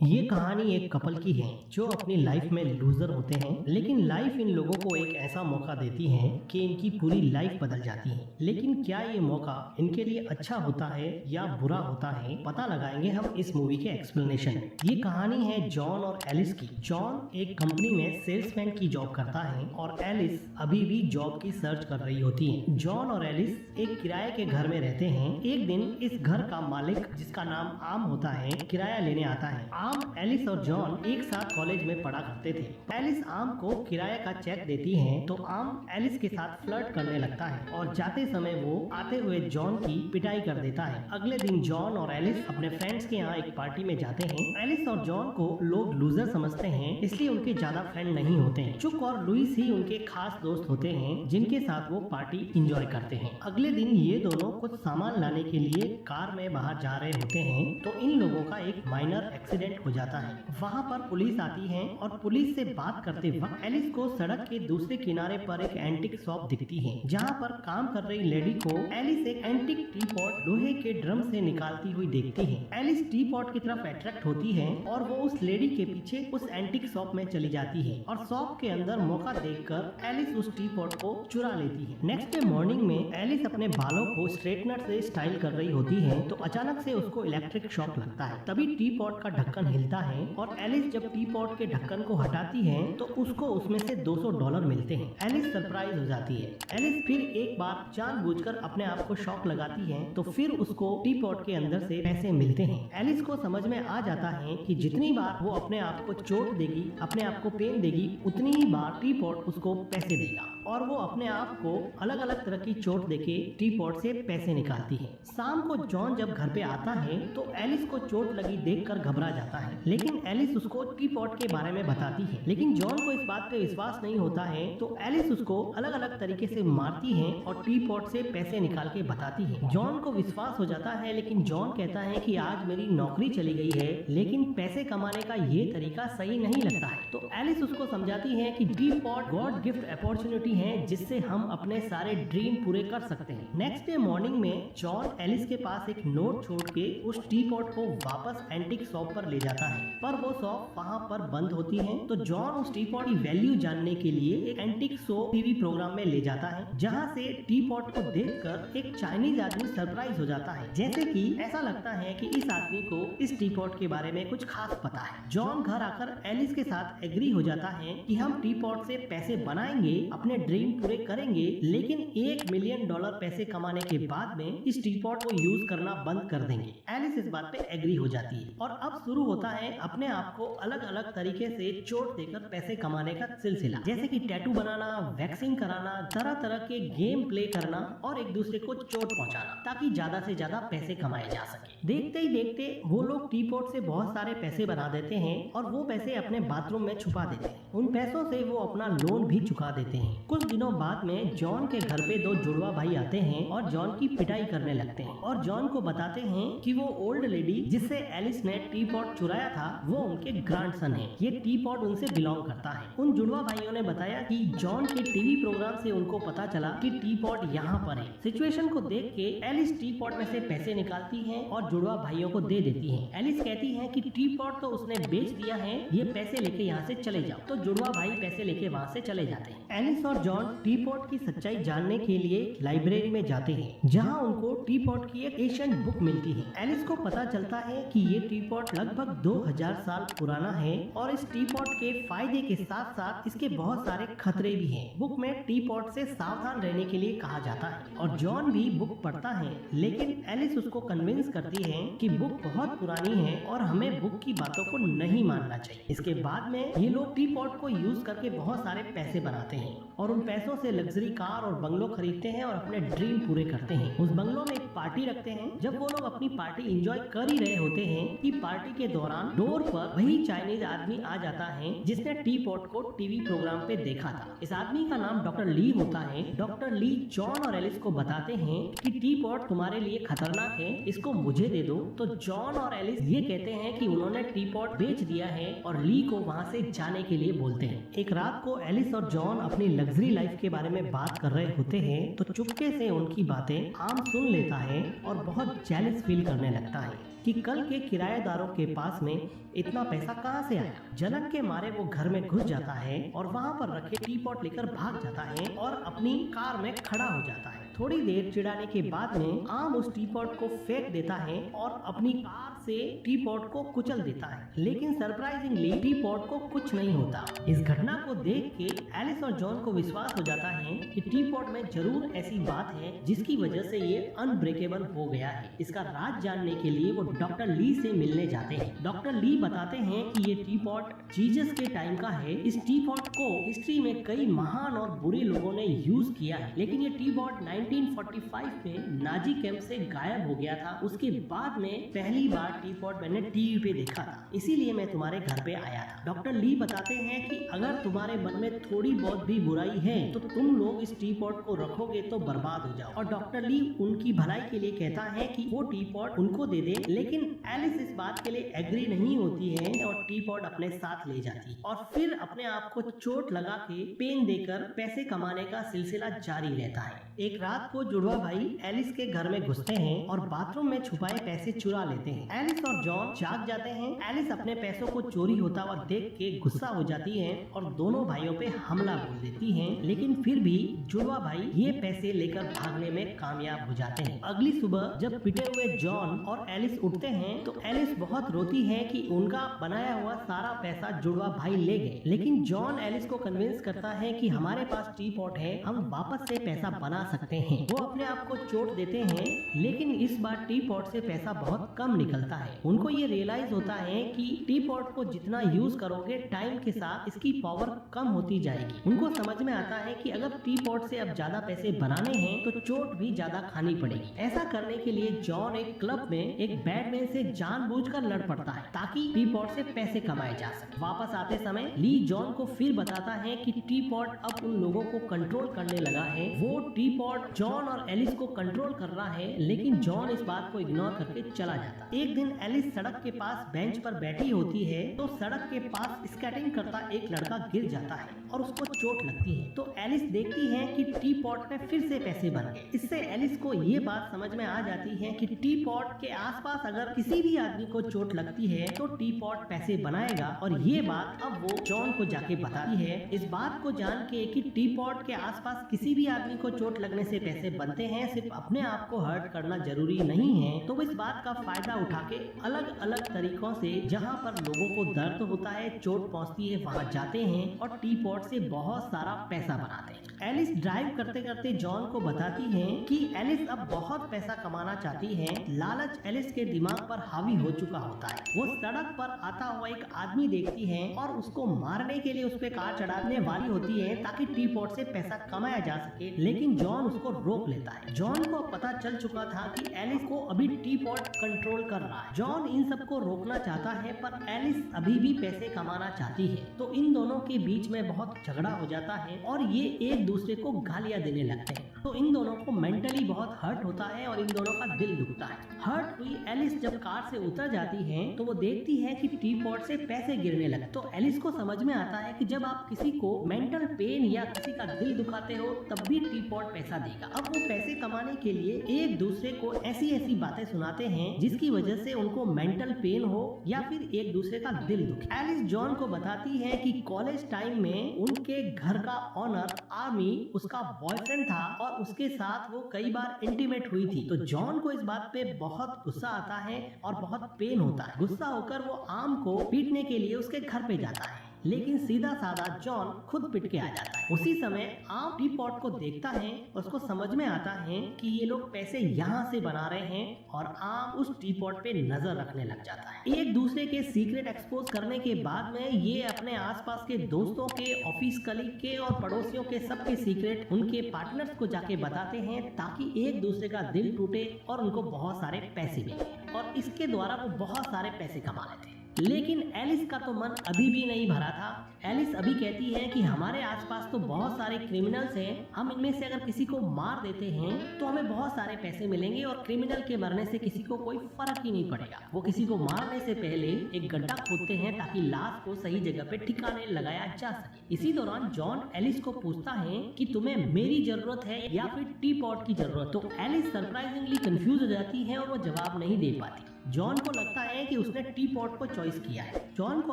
ये कहानी एक कपल की है जो अपनी लाइफ में लूजर होते हैं, लेकिन लाइफ इन लोगों को एक ऐसा मौका देती है कि इनकी पूरी लाइफ बदल जाती है। लेकिन क्या ये मौका इनके लिए अच्छा होता है या बुरा होता है, पता लगाएंगे हम इस मूवी के एक्सप्लेनेशन में। ये कहानी है जॉन और एलिस की। जॉन एक कंपनी में सेल्समैन की जॉब करता है और एलिस अभी भी जॉब की सर्च कर रही होती है। जॉन और एलिस एक किराए के घर में रहते हैं। एक दिन इस घर का मालिक, जिसका नाम आम होता है, किराया लेने आता है। आम, एलिस और जॉन एक साथ कॉलेज में पढ़ा करते थे। एलिस आम को किराए का चेक देती है तो आम एलिस के साथ फ्लर्ट करने लगता है और जाते समय वो आते हुए जॉन की पिटाई कर देता है। अगले दिन जॉन और एलिस अपने फ्रेंड्स के यहाँ एक पार्टी में जाते हैं। एलिस और जॉन को लोग लूजर समझते हैं, इसलिए उनके ज्यादा फ्रेंड नहीं होते हैं। चुक और लुइस ही उनके खास दोस्त होते हैं जिनके साथ वो पार्टी इंजॉय करते हैं। अगले दिन ये दोनों कुछ सामान लाने के लिए कार में बाहर जा रहे होते हैं तो इन लोगों का एक माइनर एक्सीडेंट हो जाता है। वहाँ पर पुलिस आती है और पुलिस से बात करते वक्त एलिस को सड़क के दूसरे किनारे पर एक एंटिक शॉप दिखती है, जहाँ पर काम कर रही लेडी को एलिस एक एंटिक टी पॉट लोहे के ड्रम से निकालती हुई देखती है। एलिस टी पॉट की तरफ अट्रैक्ट होती है और वो उस लेडी के पीछे उस एंटिक शॉप में चली जाती है और शॉप के अंदर मौका देखकर एलिस उस टी पॉट को चुरा लेती है। नेक्स्ट डे मॉर्निंग में एलिस अपने बालों को स्ट्रेटनर से स्टाइल कर रही होती है तो अचानक से उसको इलेक्ट्रिक शॉक लगता है। तभी टी पॉट का ढक्कन हिलता है और एलिस जब टी पॉट के ढक्कन को हटाती है तो उसको उसमें से $200 मिलते हैं। एलिस सरप्राइज हो जाती है। एलिस फिर एक बार जानबूझकर अपने आप को शॉक लगाती है तो फिर उसको टी पॉट के अंदर से पैसे मिलते हैं। एलिस को समझ में आ जाता है कि जितनी बार वो अपने आप को चोट देगी, अपने आप को पेन देगी, उतनी ही बार टी पॉट उसको पैसे देगा और वो अपने आप को अलग अलग तरह की चोट देके टी पॉट से पैसे निकालती है। शाम को जॉन जब घर पे आता है तो एलिस को चोट लगी देखकर घबरा जाता है, लेकिन एलिस उसको टी पॉट के बारे में बताती है। लेकिन जॉन को इस बात पे विश्वास नहीं होता है तो एलिस उसको अलग अलग तरीके से मारती है और टी पॉट से पैसे निकाल के बताती है। जॉन को विश्वास हो जाता है, लेकिन जॉन कहता है कि आज मेरी नौकरी चली गई है, लेकिन पैसे कमाने का ये तरीका सही नहीं लगता है। तो एलिस उसको समझाती है कि T pot God gift opportunity है जिससे हम अपने सारे ड्रीम पूरे कर सकते हैं। नेक्स्ट डे मॉर्निंग में जॉन एलिस के पास एक नोट छोड़ के उस टी पॉट को वापस एंटिक शॉप पर ले जाता है, पर वो शॉप वहाँ पर बंद होती है। तो जॉन उस टी पॉट की वैल्यू जानने के लिए एक एंटिक शो टीवी प्रोग्राम में ले जाता है, जहाँ से टी पॉट को देखकर एक चाइनीज आदमी सरप्राइज हो जाता है। जैसे कि ऐसा लगता है कि इस आदमी को इस टी पॉट के बारे में कुछ खास पता है। जॉन घर आकर एलिस के साथ एग्री हो जाता है कि हम टी पॉट से पैसे बनाएंगे, अपने ड्रीम पूरे करेंगे, लेकिन $1 मिलियन पैसे कमाने के बाद में इस टी पॉट को यूज करना बंद कर देंगे। एलिस इस बात पे एग्री हो जाती है और अब शुरू होता है अपने आप को अलग अलग तरीके से चोट देकर पैसे कमाने का सिलसिला, जैसे कि टैटू बनाना, वैक्सिंग कराना, तरह तरह के गेम प्ले करना और एक दूसरे को चोट पहुंचाना ताकि ज्यादा से ज्यादा पैसे कमाए जा सके। देखते ही देखते वो लोग टी पॉट से बहुत सारे पैसे बना देते हैं और वो पैसे अपने बाथरूम में छुपा देते हैं। उन पैसों से वो अपना लोन भी चुका देते हैं। कुछ दिनों बाद में जॉन के घर पे 2 जुड़वा भाई आते हैं और जॉन की पिटाई करने लगते हैं और जॉन को बताते हैं कि वो ओल्ड लेडी जिससे एलिस ने टी पॉट चुराया था वो उनके ग्रैंडसन है। ये टी पॉट उनसे बिलोंग करता है। उन जुड़वा भाइयों ने बताया कि जॉन के टीवी प्रोग्राम से उनको पता चला कि टी पॉट यहाँ पर है। सिचुएशन को देख के एलिस टी पॉट में से पैसे निकालती है और जुड़वा भाइयों को दे देती है। एलिस कहती है कि टी पॉट तो उसने बेच दिया है, ये पैसे लेके यहाँ से चले जाओ। तो जुड़वा भाई पैसे लेके वहाँ से चले जाते हैं। एलिस और जॉन टी पॉट की सच्चाई जानने के लिए लाइब्रेरी में जाते हैं, जहाँ उनको टी पॉट की एक एशियन बुक मिलती है। एलिस को पता चलता है कि ये टी पॉट लगभग 2000 साल पुराना है और इस टी पॉट के फायदे के साथ साथ इसके बहुत सारे खतरे भी हैं। बुक में टी पॉट से सावधान रहने के लिए कहा जाता है और जॉन भी बुक पढ़ता है, लेकिन एलिस उसको कन्विंस करती है कि बुक बहुत पुरानी है और हमें बुक की बातों को नहीं मानना चाहिए। इसके बाद में ये लोग टी पॉट को यूज करके बहुत सारे पैसे बनाते हैं और उन पैसों से लग्जरी कार और बंगलो खरीदते हैं और अपने ड्रीम पूरे करते हैं। उस बंगलो में एक पार्टी रखते हैं। जब वो लोग अपनी पार्टी एंजॉय कर ही रहे होते हैं कि पार्टी के दौरान डोर पर वही चाइनीज आदमी आ जाता है जिसने टी पॉट को टीवी प्रोग्राम पे देखा था। इस आदमी का नाम डॉक्टर ली होता है। डॉक्टर ली जॉन और एलिस को बताते हैं कि टी पॉट तुम्हारे लिए खतरनाक है, इसको मुझे मुझे दे दो। तो जॉन और एलिस ये कहते हैं कि उन्होंने टी पॉट बेच दिया है और ली को वहाँ से जाने के लिए बोलते हैं। एक रात को एलिस और जॉन अपनी लग्जरी लाइफ के बारे में बात कर रहे होते हैं तो चुपके से उनकी बातें आम सुन लेता है और बहुत जेलस फील करने लगता है कि कल के किराएदारों के पास में इतना पैसा कहाँ से आया। जलन के मारे वो घर में घुस जाता है और वहाँ पर रखे टी पॉट लेकर भाग जाता है और अपनी कार में खड़ा हो जाता है। थोड़ी देर चिढ़ाने के बाद में आम उस टी पॉट को फेंक देता है और अपनी कार से टी पॉट को कुचल देता है, लेकिन सरप्राइजिंगली टी पॉट को कुछ नहीं होता। इस घटना को देख के एलिस और जॉन को विश्वास हो जाता है कि टी पॉट में जरूर ऐसी बात है जिसकी वजह से ये अनब्रेकेबल हो गया है। इसका राज जानने के लिए वो डॉक्टर ली से मिलने जाते हैं। डॉक्टर ली बताते हैं कि ये टी पॉट जीसस के टाइम का है। इस टी पॉट को हिस्ट्री में कई महान और बुरे लोगों ने यूज किया है, लेकिन ये टी पॉट 1945 में नाजी कैंप से गायब हो गया था। उसके बाद में पहली बार टी पॉट मैंने टीवी पे देखा था, इसीलिए मैं तुम्हारे घर पे आया था। डॉक्टर ली बताते हैं कि अगर तुम्हारे मन में थोड़ी बहुत भी बुराई है तो तुम लोग इस टी पॉट को रखोगे तो बर्बाद हो जाओ। और डॉक्टर ली उनकी भलाई के लिए कहता है कि वो टी पॉट उनको दे दे, लेकिन एलिस इस बात के लिए एग्री नहीं होती है और टी पॉट अपने साथ ले जाती है और फिर अपने आप को चोट लगा के पेन देकर पैसे कमाने का सिलसिला जारी रहता है। एक रात को जुड़वा भाई एलिस के घर में घुसते हैं और बाथरूम में छुपाए पैसे चुरा लेते हैं। एलिस और जॉन जाग जाते हैं। एलिस अपने पैसों को चोरी होता हुआ देख के गुस्सा हो जाती है और दोनों भाइयों पे हमला बोल देती है, लेकिन फिर भी जुड़वा भाई ये पैसे लेकर भागने में कामयाब हो जाते हैं। अगली सुबह जब पिटे हुए जॉन और एलिस उठते हैं तो एलिस बहुत रोती है कि उनका बनाया हुआ सारा पैसा जुड़वा भाई ले गए, लेकिन जॉन एलिस को कन्विंस करता है कि हमारे पास टी पॉट है, हम वापस से पैसा बना सकते हैं। वो अपने आप को चोट देते हैं, लेकिन इस बार टी पॉट से पैसा बहुत कम निकलता है। उनको ये रियलाइज होता है कि टी पॉट को जितना यूज करोगे टाइम के साथ इसकी पावर कम होती जाएगी। उनको समझ में आता है कि अगर टी पॉट से अब ज्यादा पैसे बनाने हैं तो चोट भी ज्यादा खानी पड़ेगी। ऐसा करने के लिए जॉन एक क्लब में एक बैटमैन से जानबूझकर लड़ पड़ता है ताकि टी पॉट से पैसे कमाए जा सके। वापस आते समय ली जॉन को फिर बताता है कि टी पॉट अब उन लोगों को कंट्रोल करने लगा है। वो टी पॉट जॉन और एलिस को कंट्रोल कर रहा है, लेकिन जॉन इस बात को इग्नोर करके चला जाता है। एक दिन एलिस सड़क के पास बेंच पर बैठी होती है तो सड़क के पास स्केटिंग करता एक लड़का गिर जाता है और उसको चोट लगती है। तो एलिस देखती है कि टी पॉट में फिर से पैसे बन गए। इससे एलिस को ये बात समझ में आ जाती है कि टी पॉट के आसपास अगर किसी भी आदमी को चोट लगती है तो टी पॉट पैसे बनाएगा, और ये बात अब वो जॉन को जाके बताती है। इस बात को जान के कि टी पॉट के आसपास किसी भी आदमी को चोट लगने से पैसे बनते हैं, सिर्फ अपने आप को हर्ट करना जरूरी नहीं है, तो वो इस बात का फायदा उठा के अलग अलग तरीकों से जहाँ पर लोगों को दर्द होता है, चोट पहुँचती है, वहाँ जाते हैं और टी पॉट से बहुत सारा पैसा बनाते हैं। एलिस ड्राइव करते करते जॉन को बताती है कि एलिस अब बहुत पैसा कमाना चाहती है। लालच एलिस के दिमाग पर हावी हो चुका होता है। वो सड़क पर आता हुआ एक आदमी देखती है और उसको मारने के लिए उस पे कार चढ़ाने वाली होती है ताकि टी पॉट से पैसा कमाया जा सके, लेकिन जॉन उसको रोक लेता है। जॉन को पता चल चुका था कि एलिस को अभी टी पॉट कंट्रोल कर रहा है। जॉन इन सबको रोकना चाहता है पर एलिस अभी भी पैसे कमाना चाहती है, तो इन दोनों के बीच में बहुत झगड़ा हो जाता है और ये एक दूसरे को गालियां देने लगते हैं। तो इन दोनों को मेंटली बहुत हर्ट होता है और इन दोनों का दिल दुखता है। हर्ट हुई एलिस जब कार से उतर जाती है तो वो देखती है कि टी पॉट से पैसे गिरने लगे। तो एलिस को समझ में आता है कि जब आप किसी को मेंटल पेन या किसी का दिल दुखाते हो तब भी टी पॉट पैसा देगा। अब वो पैसे कमाने के लिए एक दूसरे को ऐसी ऐसी बातें सुनाते हैं जिसकी वजह से उनको मेंटल पेन हो या फिर एक दूसरे का दिल दुखे। एलिस जॉन को बताती है कि कॉलेज टाइम में उनके घर का ऑनर आर्मी उसका बॉयफ्रेंड था और उसके साथ वो कई बार इंटीमेट हुई थी। तो जॉन को इस बात पे बहुत गुस्सा आता है और बहुत पेन होता है। गुस्सा होकर वो आर्म को पीटने के लिए उसके घर पे जाता है, लेकिन सीधा साधा जॉन खुद पिट के आ जाता है। उसी समय आर्म टी पॉट को देखता है और उसको समझ में आता है कि ये लोग पैसे यहाँ से बना रहे हैं और आर्म उस टी पॉट पे नजर रखने लग जाता है। एक दूसरे के सीक्रेट एक्सपोज करने के बाद में ये अपने आसपास के दोस्तों के, ऑफिस कलीग के और पड़ोसियों के सबके सीक्रेट उनके पार्टनर्स को जाके बताते हैं ताकि एक दूसरे का दिल टूटे और उनको बहुत सारे पैसे मिले, और इसके द्वारा वो बहुत सारे पैसे कमा लेते हैं। लेकिन एलिस का तो मन अभी भी नहीं भरा था। एलिस अभी कहती है कि हमारे आसपास तो बहुत सारे क्रिमिनल्स हैं, हम इनमें से अगर किसी को मार देते हैं तो हमें बहुत सारे पैसे मिलेंगे और क्रिमिनल के मरने से किसी को कोई फर्क ही नहीं पड़ेगा। वो किसी को मारने से पहले एक गड्ढा खोदते हैं ताकि लाश को सही जगह पे ठिकाने लगाया जा सके। इसी दौरान जॉन एलिस को पूछता है कि तुम्हें मेरी जरूरत है या फिर टी पॉट की जरूरत। तो एलिस सरप्राइजिंगली कंफ्यूज हो जाती है और वो जवाब नहीं दे पाती। जॉन को लगता है कि उसने टी पॉट को चॉइस किया है। जॉन को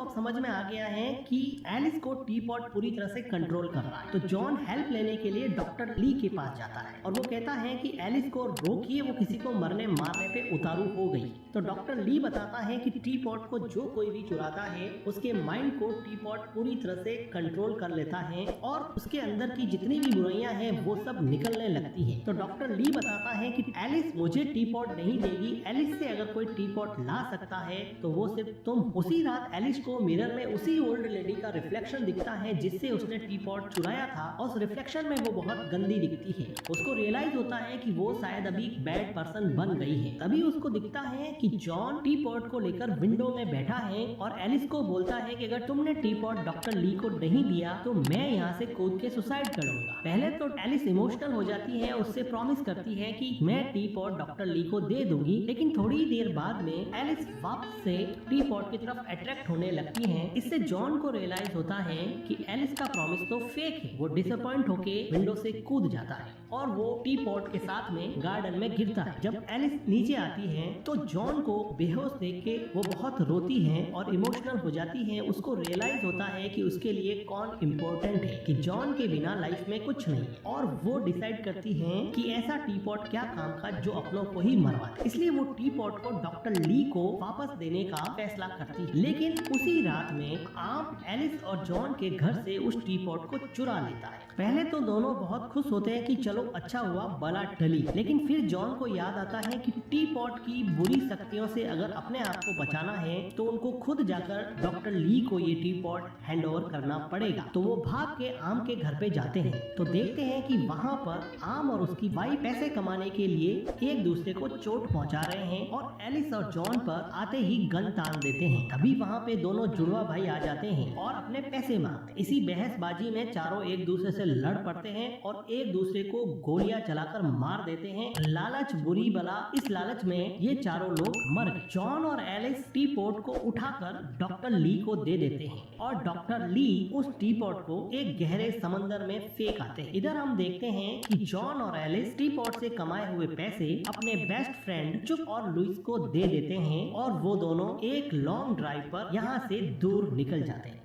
अब समझ में आ गया है कि एलिस को टी पॉट पूरी तरह से कंट्रोल कर रहा है। तो जॉन हेल्प लेने के लिए डॉक्टर ली के पास जाता है और वो कहता है कि एलिस को रोकिए, वो किसी को मरने मारने पे उतारू हो गई। तो डॉक्टर ली बताता है कि टी पॉट को जो कोई भी चुराता है उसके माइंड को टी पॉट पूरी तरह से कंट्रोल कर लेता है और उसके अंदर की जितनी भी बुराइयां हैं वो सब निकलने लगती है। तो डॉक्टर ली बताता है कि एलिस मुझे टी पॉट नहीं देगी, एलिस से अगर कोई टी पॉट ला सकता है तो वो सिर्फ तुम। उसी रात एलिस को मिरर में उसी ओल्ड लेडी का रिफ्लेक्शन दिखता है जिससे उसने टी पॉट चुराया था और उस रिफ्लेक्शन में वो बहुत गंदी दिखती है। उसको रियलाइज होता है कि वो शायद अभी बैड पर्सन बन गई है। तभी उसको दिखता है कि जॉन टी पॉट को लेकर विंडो में बैठा है और एलिस को बोलता है कि अगर तुमने टी पॉट डॉक्टर ली को नहीं दिया तो मैं यहाँ से कूद के सुसाइड करूंगा। पहले तो एलिस इमोशनल हो जाती है, उससे प्रॉमिस करती है कि मैं टी पॉट डॉक्टर ली को दे दूंगी, लेकिन थोड़ी देर बाद में एलिस वापस से टी पॉट की तरफ अट्रैक्ट होने लगती है। इससे जॉन को रियलाइज होता है कि एलिस का प्रॉमिस तो फेक है। वो डिसअपॉइंट होके विंडो से कूद जाता है और वो टी पॉट के साथ में गार्डन में गिरता है। जब एलिस नीचे आती है तो जॉन को बेहोश देख के वो बहुत रोती है और इमोशनल हो जाती है। उसको रियलाइज होता है कि उसके लिए कौन इम्पोर्टेंट है, कि जॉन के बिना लाइफ में कुछ नहीं है। और वो डिसाइड करती है कि ऐसा टी पॉट क्या काम का जो अपनों को ही मरवा दे। इसलिए वो टी पॉट को डॉक्टर ली को वापस देने का फैसला करती है। लेकिन उसी रात में आम एलिस और जॉन के घर से उस टी पॉट को चुरा लेता है। पहले तो दोनों बहुत खुश होते हैं कि चलो अच्छा हुआ बला टली, लेकिन फिर जॉन को याद आता है कि टी पॉट की बुरी शक्तियों से अगर अपने आप को बचाना है तो उनको खुद जाकर डॉक्टर ली को ये टी पॉट हैंड ओवर करना पड़ेगा। तो वो भाग के आम के घर पे जाते हैं तो देखते हैं कि वहाँ पर आम और उसकी वाइफ पैसे कमाने के लिए एक दूसरे को चोट पहुँचा रहे हैं और एलिस और जॉन पर आते ही गन तान देते हैं। तभी वहाँ पे दोनों जुड़वा भाई आ जाते हैं और अपने पैसे मांगते हैं। इसी बहसबाजी में चारों एक दूसरे से लड़ पड़ते हैं और एक दूसरे को गोलियां चलाकर मार देते हैं। लालच बुरी बला, इस लालच में ये चारों लोग मर गए। जॉन और एलिस टी पॉट को उठाकर डॉक्टर ली को दे देते हैं और डॉक्टर ली उस टी पॉट को एक गहरे समंदर में फेंक आते हैं। इधर हम देखते हैं कि जॉन और एलिस टी पॉट से कमाए हुए पैसे अपने बेस्ट फ्रेंड चुप और लुइस को दे देते हैं और वो दोनों एक लॉन्ग ड्राइव पर यहाँ से दूर निकल जाते हैं।